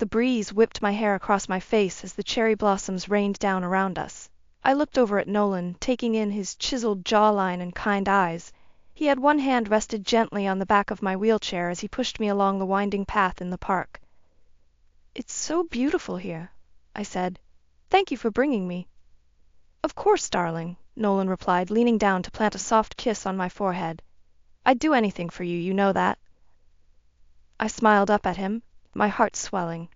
The breeze whipped my hair across my face as the cherry blossoms rained down around us. I looked over at Nolan, taking in his chiseled jawline and kind eyes. He had one hand rested gently on the back of my wheelchair as he pushed me along the winding path in the park. "It's so beautiful here," I said. "Thank you for bringing me." "Of course, darling," Nolan replied, leaning down to plant a soft kiss on my forehead. "I'd do anything for you, you know that." I smiled up at him, my heart swelling.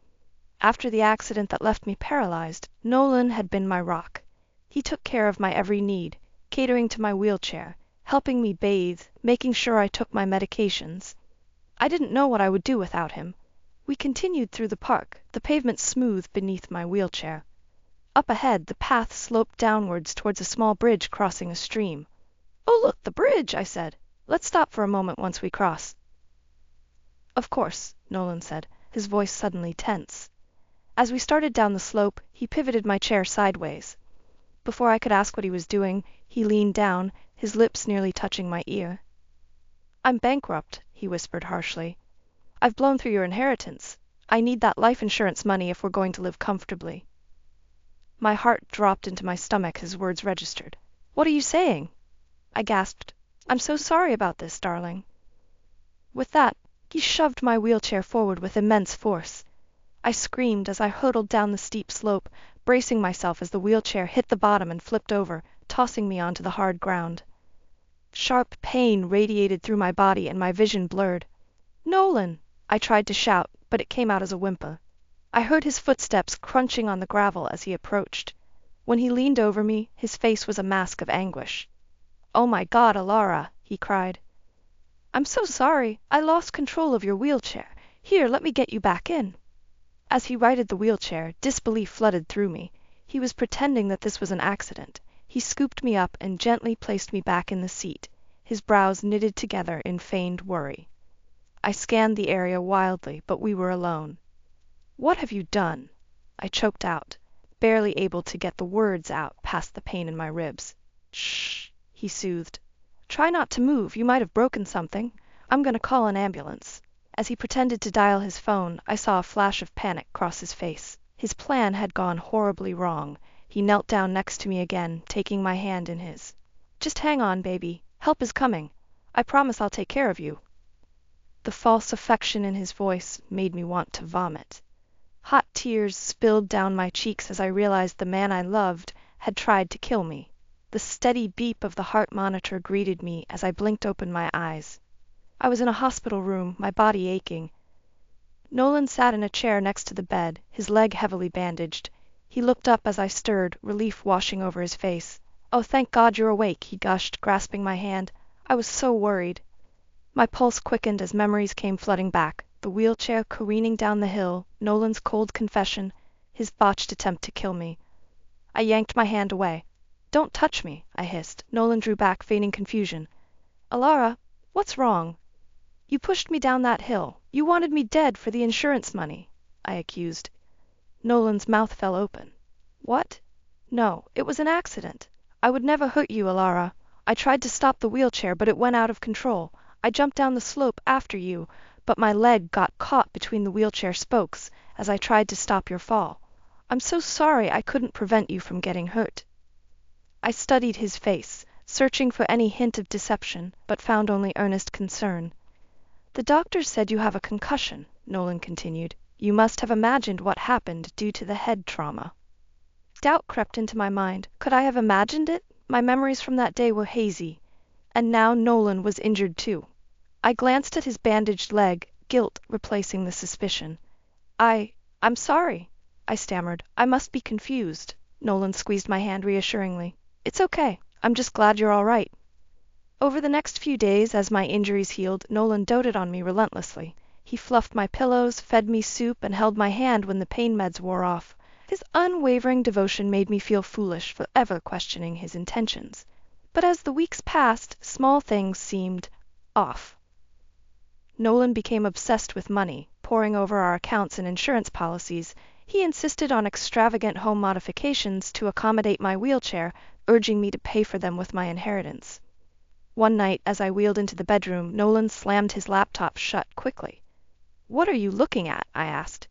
After the accident that left me paralyzed, Nolan had been my rock. He took care of my every need, catering to my wheelchair, helping me bathe, making sure I took my medications. I didn't know what I would do without him. We continued through the park, the pavement smooth beneath my wheelchair. Up ahead, the path sloped downwards towards a small bridge crossing a stream. "Oh, look, the bridge," I said. "Let's stop for a moment once we cross." "Of course," Nolan said, his voice suddenly tense. As we started down the slope, he pivoted my chair sideways. Before I could ask what he was doing, he leaned down, his lips nearly touching my ear. "I'm bankrupt," he whispered harshly. "I've blown through your inheritance. I need that life insurance money if we're going to live comfortably." My heart dropped into my stomach as words registered. "What are you saying?" I gasped. "I'm so sorry about this, darling." With that, he shoved my wheelchair forward with immense force. I screamed as I hurtled down the steep slope, bracing myself as the wheelchair hit the bottom and flipped over, tossing me onto the hard ground. Sharp pain radiated through my body and my vision blurred. "Nolan!" I tried to shout, but it came out as a whimper. I heard his footsteps crunching on the gravel as he approached. When he leaned over me, his face was a mask of anguish. "Oh my God, Alara!" he cried. "I'm so sorry. I lost control of your wheelchair. Here, let me get you back in." As he righted the wheelchair, disbelief flooded through me. He was pretending that this was an accident. He scooped me up and gently placed me back in the seat, his brows knitted together in feigned worry. I scanned the area wildly, but we were alone. "What have you done?" I choked out, barely able to get the words out past the pain in my ribs. "Shh," he soothed. "Try not to move. You might have broken something. I'm going to call an ambulance." As he pretended to dial his phone, I saw a flash of panic cross his face. His plan had gone horribly wrong. He knelt down next to me again, taking my hand in his. "Just hang on, baby. Help is coming. I promise I'll take care of you." The false affection in his voice made me want to vomit. Hot tears spilled down my cheeks as I realized the man I loved had tried to kill me. The steady beep of the heart monitor greeted me as I blinked open my eyes. I was in a hospital room, my body aching. Nolan sat in a chair next to the bed, his leg heavily bandaged. He looked up as I stirred, relief washing over his face. "Oh, thank God you're awake," he gushed, grasping my hand. "I was so worried." My pulse quickened as memories came flooding back. The wheelchair careening down the hill, Nolan's cold confession, his botched attempt to kill me. I yanked my hand away. "Don't touch me," I hissed. Nolan drew back, feigning confusion. "Alara, what's wrong?" "You pushed me down that hill. You wanted me dead for the insurance money," I accused. Nolan's mouth fell open. "What? No, it was an accident. I would never hurt you, Alara. I tried to stop the wheelchair, but it went out of control. I jumped down the slope after you, but my leg got caught between the wheelchair spokes as I tried to stop your fall. I'm so sorry I couldn't prevent you from getting hurt." I studied his face, searching for any hint of deception, but found only earnest concern. "The doctors said you have a concussion," Nolan continued. "You must have imagined what happened due to the head trauma." Doubt crept into my mind. Could I have imagined it? My memories from that day were hazy. And now Nolan was injured too. I glanced at his bandaged leg, guilt replacing the suspicion. I'm sorry," I stammered. "I must be confused." Nolan squeezed my hand reassuringly. "It's okay. I'm just glad you're all right." Over the next few days, as my injuries healed, Nolan doted on me relentlessly. He fluffed my pillows, fed me soup, and held my hand when the pain meds wore off. His unwavering devotion made me feel foolish for ever questioning his intentions. But as the weeks passed, small things seemed off. Nolan became obsessed with money, poring over our accounts and insurance policies. He insisted on extravagant home modifications to accommodate my wheelchair, urging me to pay for them with my inheritance. One night, as I wheeled into the bedroom, Nolan slammed his laptop shut quickly. "What are you looking at?" I asked.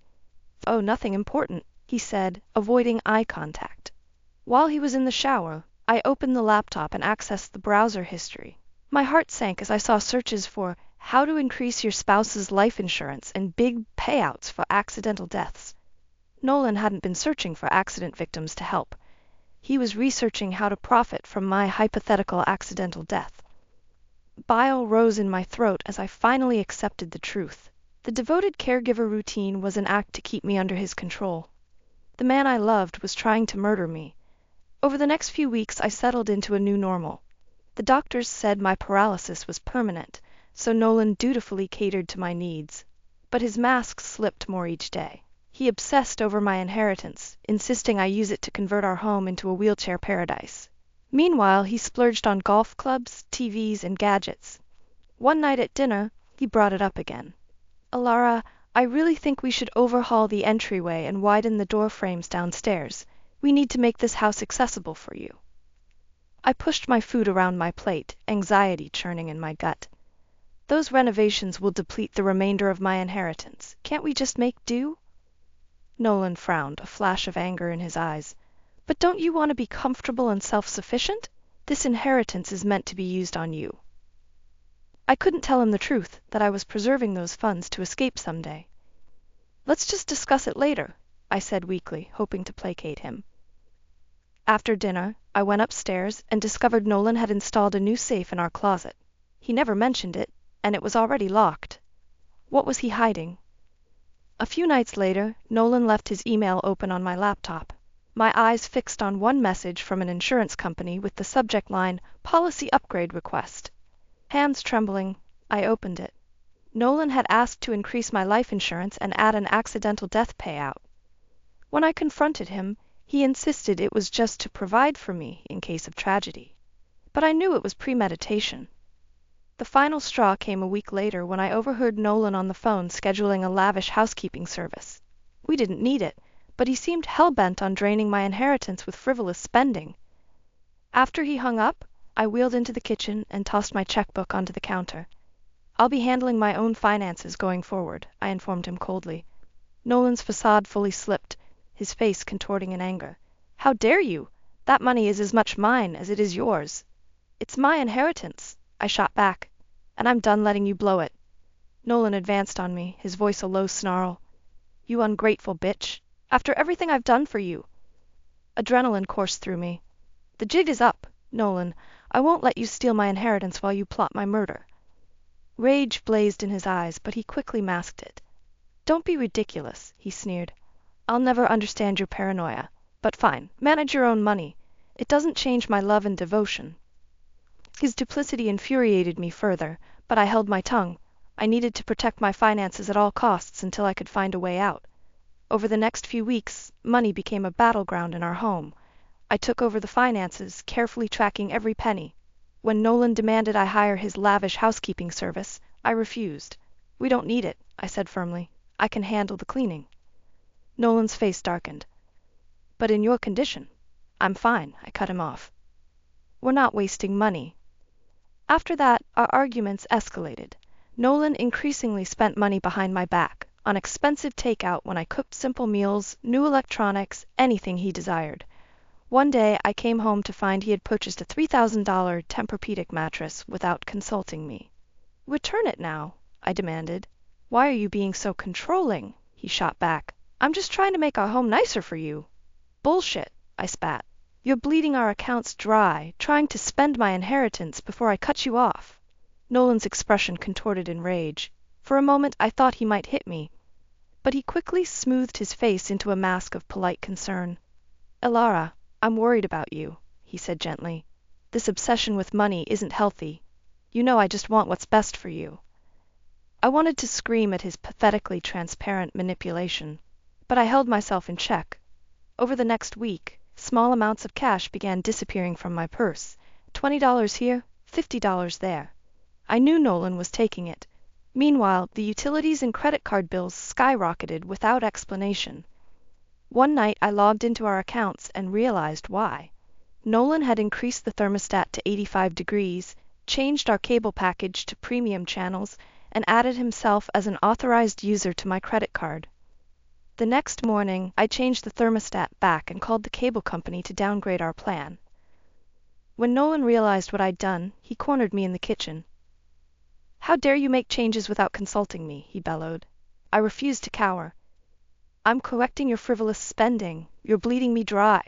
Oh, nothing important, he said, avoiding eye contact. While he was in the shower, I opened the laptop and accessed the browser history. My heart sank as I saw searches for how to increase your spouse's life insurance and big payouts for accidental deaths. Nolan hadn't been searching for accident victims to help. He was researching how to profit from my hypothetical accidental death. Bile rose in my throat as I finally accepted the truth. The devoted caregiver routine was an act to keep me under his control. The man I loved was trying to murder me. Over the next few weeks, I settled into a new normal. The doctors said my paralysis was permanent, so Nolan dutifully catered to my needs. But his mask slipped more each day. He obsessed over my inheritance, insisting I use it to convert our home into a wheelchair paradise. Meanwhile, he splurged on golf clubs, TVs, and gadgets. One night at dinner, he brought it up again. Alara, I really think we should overhaul the entryway and widen the door frames downstairs. We need to make this house accessible for you. I pushed my food around my plate, anxiety churning in my gut. Those renovations will deplete the remainder of my inheritance. Can't we just make do? Nolan frowned, a flash of anger in his eyes. But don't you want to be comfortable and self-sufficient? This inheritance is meant to be used on you. I couldn't tell him the truth, that I was preserving those funds to escape someday. Let's just discuss it later, I said weakly, hoping to placate him. After dinner, I went upstairs and discovered Nolan had installed a new safe in our closet. He never mentioned it, and it was already locked. What was he hiding? A few nights later, Nolan left his email open on my laptop. My eyes fixed on one message from an insurance company with the subject line, Policy Upgrade Request. Hands trembling, I opened it. Nolan had asked to increase my life insurance and add an accidental death payout. When I confronted him, he insisted it was just to provide for me in case of tragedy. But I knew it was premeditation. The final straw came a week later when I overheard Nolan on the phone scheduling a lavish housekeeping service. We didn't need it, but he seemed hell-bent on draining my inheritance with frivolous spending. After he hung up, I wheeled into the kitchen and tossed my checkbook onto the counter. I'll be handling my own finances going forward, I informed him coldly. Nolan's facade fully slipped, his face contorting in anger. How dare you? That money is as much mine as it is yours. It's my inheritance, I shot back, and I'm done letting you blow it. Nolan advanced on me, his voice a low snarl. You ungrateful bitch. After everything I've done for you. Adrenaline coursed through me. The jig is up, Nolan. I won't let you steal my inheritance while you plot my murder. Rage blazed in his eyes, but he quickly masked it. Don't be ridiculous, he sneered. I'll never understand your paranoia. But fine, manage your own money. It doesn't change my love and devotion. His duplicity infuriated me further, but I held my tongue. I needed to protect my finances at all costs until I could find a way out. Over the next few weeks, money became a battleground in our home. I took over the finances, carefully tracking every penny. When Nolan demanded I hire his lavish housekeeping service, I refused. We don't need it, I said firmly. I can handle the cleaning. Nolan's face darkened. But in your condition. I'm fine, I cut him off. We're not wasting money. After that, our arguments escalated. Nolan increasingly spent money behind my back, on expensive takeout when I cooked simple meals, new electronics, anything he desired. One day, I came home to find he had purchased a $3,000 Tempur-Pedic mattress without consulting me. Return it now, I demanded. Why are you being so controlling? He shot back. I'm just trying to make our home nicer for you. Bullshit, I spat. You're bleeding our accounts dry, trying to spend my inheritance before I cut you off. Nolan's expression contorted in rage. For a moment, I thought he might hit me, but he quickly smoothed his face into a mask of polite concern. Elara, I'm worried about you, he said gently. This obsession with money isn't healthy. You know I just want what's best for you. I wanted to scream at his pathetically transparent manipulation, but I held myself in check. Over the next week, small amounts of cash began disappearing from my purse. $20 here, $50 there. I knew Nolan was taking it. Meanwhile, the utilities and credit card bills skyrocketed without explanation. One night I logged into our accounts and realized why. Nolan had increased the thermostat to 85 degrees, changed our cable package to premium channels, and added himself as an authorized user to my credit card. The next morning, I changed the thermostat back and called the cable company to downgrade our plan. When Nolan realized what I'd done, he cornered me in the kitchen. "How dare you make changes without consulting me?" he bellowed. I refused to cower. "I'm correcting your frivolous spending. You're bleeding me dry."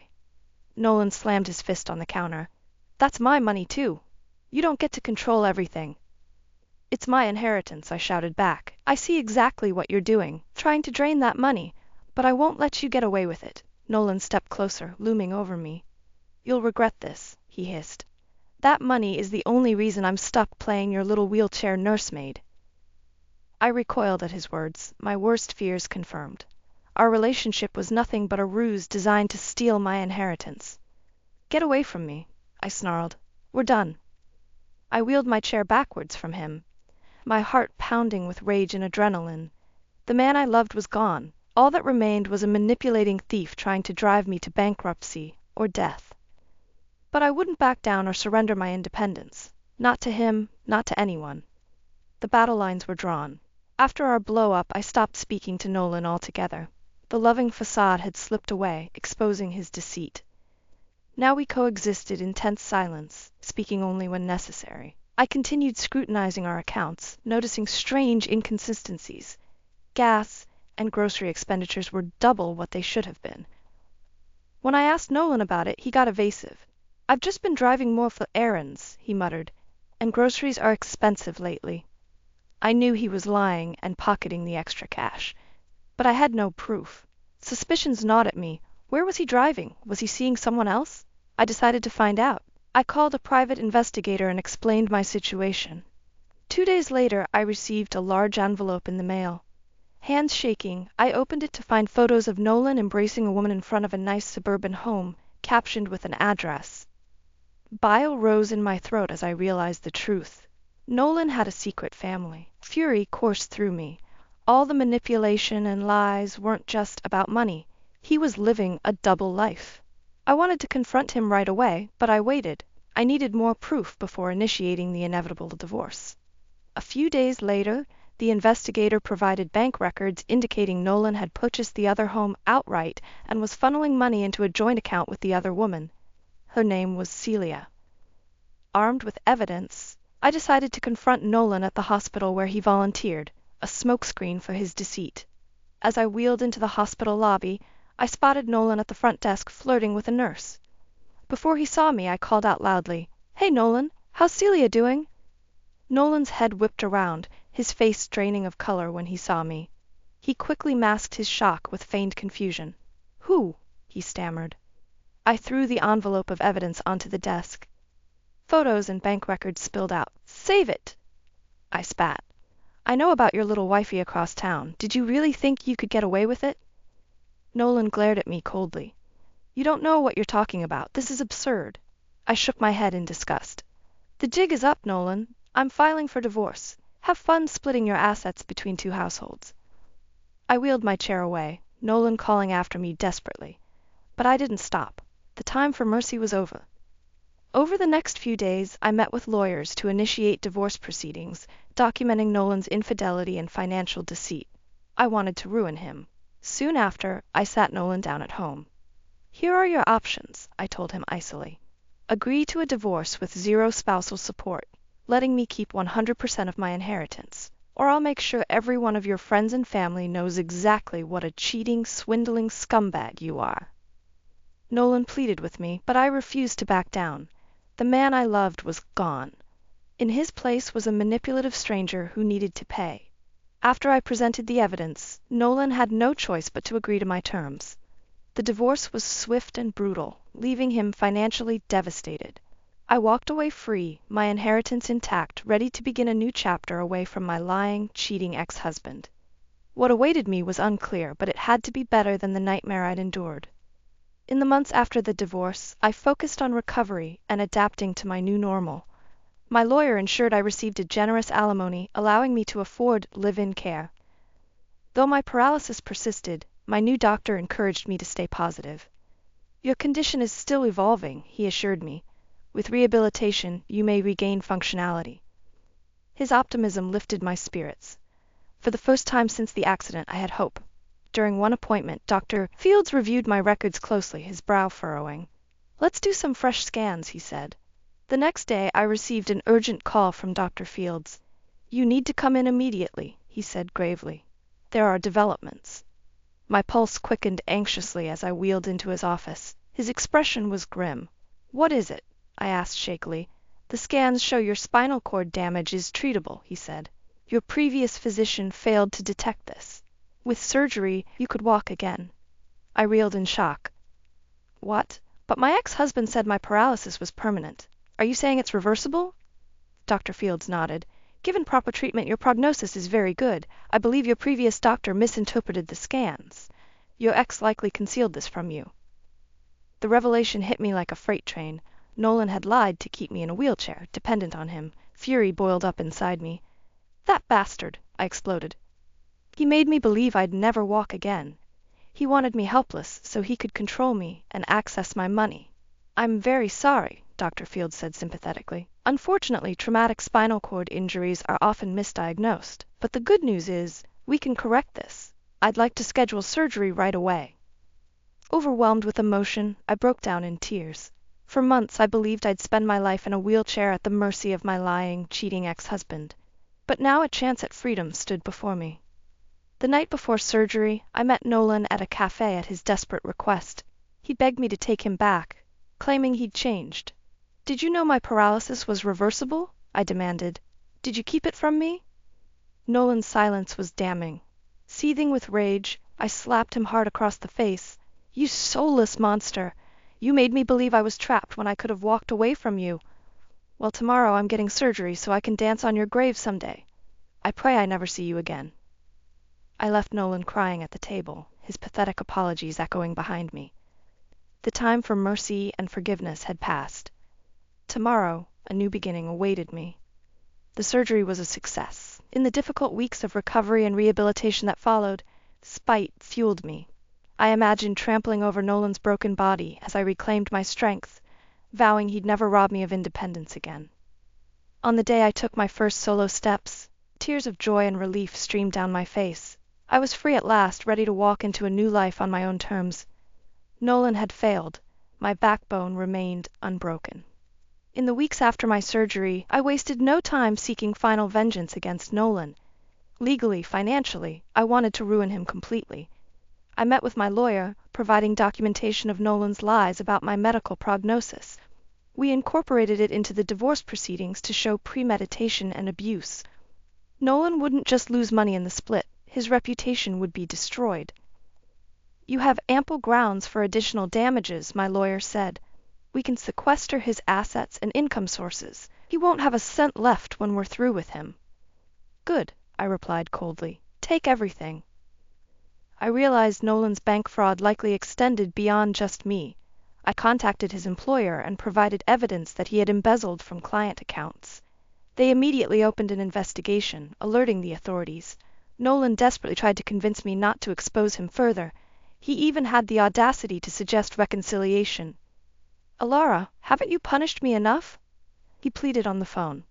Nolan slammed his fist on the counter. "That's my money, too. You don't get to control everything." "It's my inheritance," I shouted back. "I see exactly what you're doing, trying to drain that money, but I won't let you get away with it." Nolan stepped closer, looming over me. "You'll regret this," he hissed. "That money is the only reason I'm stuck playing your little wheelchair nursemaid." I recoiled at his words, my worst fears confirmed. Our relationship was nothing but a ruse designed to steal my inheritance. "Get away from me," I snarled. "We're done." I wheeled my chair backwards from him, my heart pounding with rage and adrenaline. The man I loved was gone. All that remained was a manipulating thief trying to drive me to bankruptcy or death. But I wouldn't back down or surrender my independence. Not to him, not to anyone. The battle lines were drawn. After our blow-up, I stopped speaking to Nolan altogether. The loving facade had slipped away, exposing his deceit. Now we coexisted in tense silence, speaking only when necessary. I continued scrutinizing our accounts, noticing strange inconsistencies. Gas and grocery expenditures were double what they should have been. When I asked Nolan about it, he got evasive. "I've just been driving more for errands," he muttered, "and groceries are expensive lately." I knew he was lying and pocketing the extra cash, but I had no proof. Suspicions gnawed at me. Where was he driving? Was he seeing someone else? I decided to find out. I called a private investigator and explained my situation. 2 days later, I received a large envelope in the mail. Hands shaking, I opened it to find photos of Nolan embracing a woman in front of a nice suburban home, captioned with an address. Bile rose in my throat as I realized the truth. Nolan had a secret family. Fury coursed through me. All the manipulation and lies weren't just about money. He was living a double life. I wanted to confront him right away, but I waited. I needed more proof before initiating the inevitable divorce. A few days later, the investigator provided bank records indicating Nolan had purchased the other home outright and was funneling money into a joint account with the other woman. Her name was Celia. Armed with evidence, I decided to confront Nolan at the hospital where he volunteered, a smokescreen for his deceit. As I wheeled into the hospital lobby, I spotted Nolan at the front desk flirting with a nurse. Before he saw me, I called out loudly, "Hey, Nolan, how's Celia doing?" Nolan's head whipped around, his face straining of color when he saw me. He quickly masked his shock with feigned confusion. "Who?" he stammered. I threw the envelope of evidence onto the desk. Photos and bank records spilled out. "Save it!" I spat. "I know about your little wifey across town. Did you really think you could get away with it?" Nolan glared at me coldly. "You don't know what you're talking about. This is absurd." I shook my head in disgust. "The jig is up, Nolan. I'm filing for divorce. Have fun splitting your assets between 2 households." I wheeled my chair away, Nolan calling after me desperately. But I didn't stop. The time for mercy was over. Over the next few days, I met with lawyers to initiate divorce proceedings, documenting Nolan's infidelity and financial deceit. I wanted to ruin him. Soon after, I sat Nolan down at home. "Here are your options," I told him icily. "Agree to a divorce with 0 spousal support, letting me keep 100% of my inheritance, or I'll make sure every one of your friends and family knows exactly what a cheating, swindling scumbag you are." Nolan pleaded with me, but I refused to back down. The man I loved was gone. In his place was a manipulative stranger who needed to pay. After I presented the evidence, Nolan had no choice but to agree to my terms. The divorce was swift and brutal, leaving him financially devastated. I walked away free, my inheritance intact, ready to begin a new chapter away from my lying, cheating ex-husband. What awaited me was unclear, but it had to be better than the nightmare I'd endured. In the months after the divorce, I focused on recovery and adapting to my new normal. My lawyer ensured I received a generous alimony, allowing me to afford live-in care. Though my paralysis persisted, my new doctor encouraged me to stay positive. "Your condition is still evolving," he assured me. "With rehabilitation, you may regain functionality." His optimism lifted my spirits. For the first time since the accident, I had hope. during one appointment, Dr. Fields reviewed my records closely, his brow furrowing. "Let's do some fresh scans," he said. The next day I received an urgent call from Dr. Fields. "You need to come in immediately," he said gravely. "There are developments." My pulse quickened anxiously as I wheeled into his office. His expression was grim. "What is it?" I asked shakily. "The scans show your spinal cord damage is treatable," he said. "Your previous physician failed to detect this. With surgery, you could walk again." I reeled in shock. "What? But my ex-husband said my paralysis was permanent. Are you saying it's reversible?" Dr. Fields nodded. "Given proper treatment, your prognosis is very good. I believe your previous doctor misinterpreted the scans. Your ex likely concealed this from you." The revelation hit me like a freight train. Nolan had lied to keep me in a wheelchair, dependent on him. Fury boiled up inside me. "That bastard!" I exploded. "He made me believe I'd never walk again. He wanted me helpless so he could control me and access my money." "I'm very sorry," Dr. Fields said sympathetically. "Unfortunately, traumatic spinal cord injuries are often misdiagnosed. But the good news is, we can correct this. I'd like to schedule surgery right away." Overwhelmed with emotion, I broke down in tears. For months I believed I'd spend my life in a wheelchair at the mercy of my lying, cheating ex-husband. But now a chance at freedom stood before me. The night before surgery, I met Nolan at a cafe at his desperate request. He begged me to take him back, claiming he'd changed. "Did you know my paralysis was reversible?" I demanded. "Did you keep it from me?" Nolan's silence was damning. Seething with rage, I slapped him hard across the face. "You soulless monster! You made me believe I was trapped when I could have walked away from you. Well, tomorrow I'm getting surgery so I can dance on your grave someday. I pray I never see you again." I left Nolan crying at the table, his pathetic apologies echoing behind me. The time for mercy and forgiveness had passed. Tomorrow, a new beginning awaited me. The surgery was a success. In the difficult weeks of recovery and rehabilitation that followed, spite fueled me. I imagined trampling over Nolan's broken body as I reclaimed my strength, vowing he'd never rob me of independence again. On the day I took my first solo steps, tears of joy and relief streamed down my face. I was free at last, ready to walk into a new life on my own terms. Nolan had failed. My backbone remained unbroken. In the weeks after my surgery, I wasted no time seeking final vengeance against Nolan. Legally, financially, I wanted to ruin him completely. I met with my lawyer, providing documentation of Nolan's lies about my medical prognosis. We incorporated it into the divorce proceedings to show premeditation and abuse. Nolan wouldn't just lose money in the split, his reputation would be destroyed. "You have ample grounds for additional damages," my lawyer said. "We can sequester his assets and income sources. He won't have a cent left when we're through with him." "Good," I replied coldly. "Take everything." I realized Nolan's bank fraud likely extended beyond just me. I contacted his employer and provided evidence that he had embezzled from client accounts. They immediately opened an investigation, alerting the authorities. Nolan desperately tried to convince me not to expose him further. He even had the audacity to suggest reconciliation. "Alara, haven't you punished me enough?" he pleaded on the phone.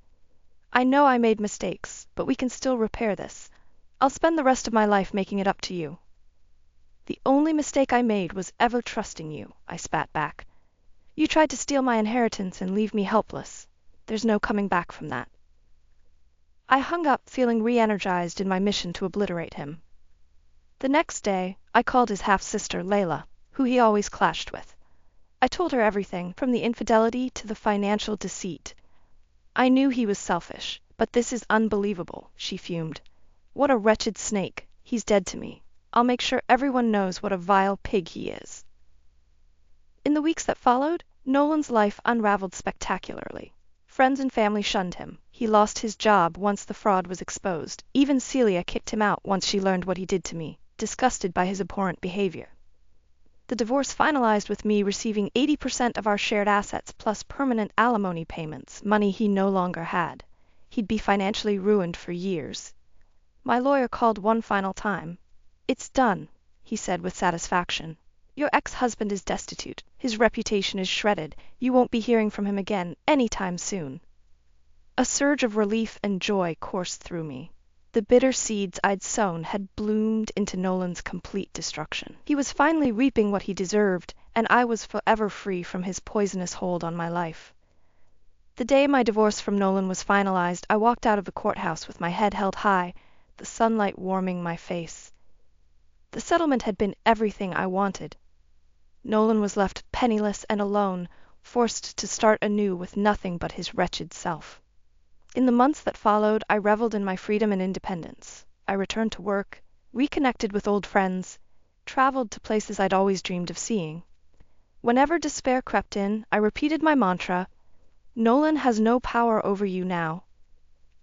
"I know I made mistakes, but we can still repair this. I'll spend the rest of my life making it up to you." "The only mistake I made was ever trusting you," I spat back. "You tried to steal my inheritance and leave me helpless. There's no coming back from that." I hung up, feeling re-energized in my mission to obliterate him. The next day, I called his half-sister, Layla, who he always clashed with. I told her everything, from the infidelity to the financial deceit. "I knew he was selfish, but this is unbelievable," she fumed. "What a wretched snake. He's dead to me. I'll make sure everyone knows what a vile pig he is." In the weeks that followed, Nolan's life unraveled spectacularly. Friends and family shunned him. He lost his job once the fraud was exposed. Even Celia kicked him out once she learned what he did to me, disgusted by his abhorrent behavior. The divorce finalized with me receiving 80% of our shared assets plus permanent alimony payments, money he no longer had. He'd be financially ruined for years. My lawyer called one final time. "It's done," he said with satisfaction. "Your ex-husband is destitute. His reputation is shredded. You won't be hearing from him again anytime soon." A surge of relief and joy coursed through me. The bitter seeds I'd sown had bloomed into Nolan's complete destruction. He was finally reaping what he deserved, and I was forever free from his poisonous hold on my life. The day my divorce from Nolan was finalized, I walked out of the courthouse with my head held high, the sunlight warming my face. The settlement had been everything I wanted. Nolan was left penniless and alone, forced to start anew with nothing but his wretched self. In the months that followed, I reveled in my freedom and independence. I returned to work, reconnected with old friends, traveled to places I'd always dreamed of seeing. Whenever despair crept in, I repeated my mantra, "Nolan has no power over you now."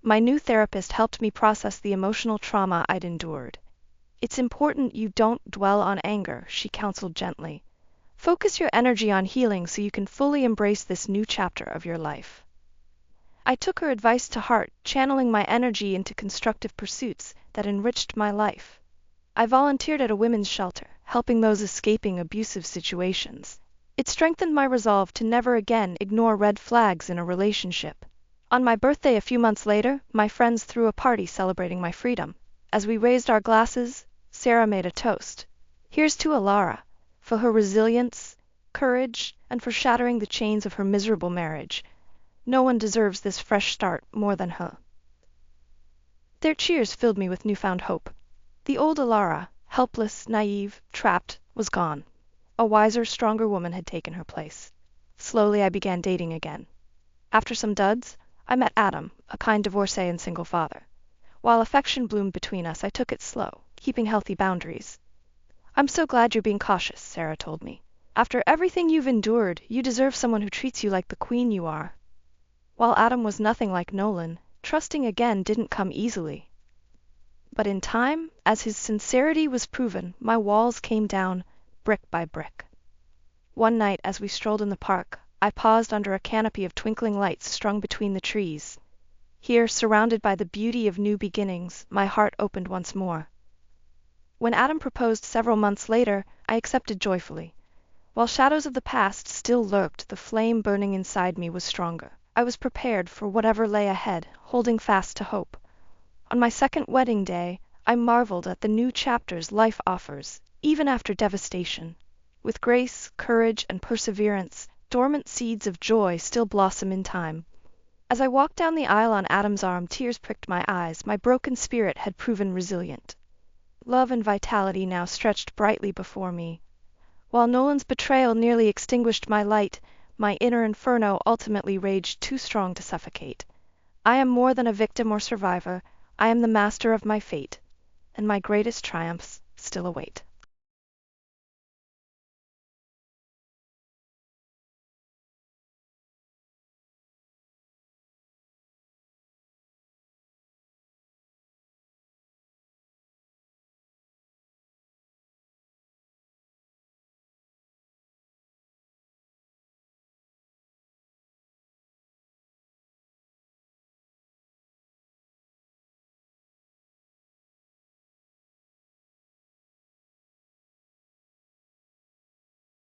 My new therapist helped me process the emotional trauma I'd endured. "It's important you don't dwell on anger," she counseled gently. "Focus your energy on healing so you can fully embrace this new chapter of your life." I took her advice to heart, channeling my energy into constructive pursuits that enriched my life. I volunteered at a women's shelter, helping those escaping abusive situations. It strengthened my resolve to never again ignore red flags in a relationship. On my birthday a few months later, my friends threw a party celebrating my freedom. As we raised our glasses, Sarah made a toast. "Here's to Alara, for her resilience, courage, and for shattering the chains of her miserable marriage. No one deserves this fresh start more than her." Their cheers filled me with newfound hope. The old Alara, helpless, naive, trapped, was gone. A wiser, stronger woman had taken her place. Slowly I began dating again. After some duds, I met Adam, a kind divorcee and single father. While affection bloomed between us, I took it slow, keeping healthy boundaries. "I'm so glad you're being cautious," Sarah told me. "After everything you've endured, you deserve someone who treats you like the queen you are." While Adam was nothing like Nolan, trusting again didn't come easily. But in time, as his sincerity was proven, my walls came down, brick by brick. One night, as we strolled in the park, I paused under a canopy of twinkling lights strung between the trees. Here, surrounded by the beauty of new beginnings, my heart opened once more. When Adam proposed several months later, I accepted joyfully. While shadows of the past still lurked, the flame burning inside me was stronger. I was prepared for whatever lay ahead, holding fast to hope. On my second wedding day, I marveled at the new chapters life offers, even after devastation. With grace, courage, and perseverance, dormant seeds of joy still blossom in time. As I walked down the aisle on Adam's arm, tears pricked my eyes. My broken spirit had proven resilient. Love and vitality now stretched brightly before me. While Nolan's betrayal nearly extinguished my light, my inner inferno ultimately raged too strong to suffocate. I am more than a victim or survivor. I am the master of my fate, and my greatest triumphs still await.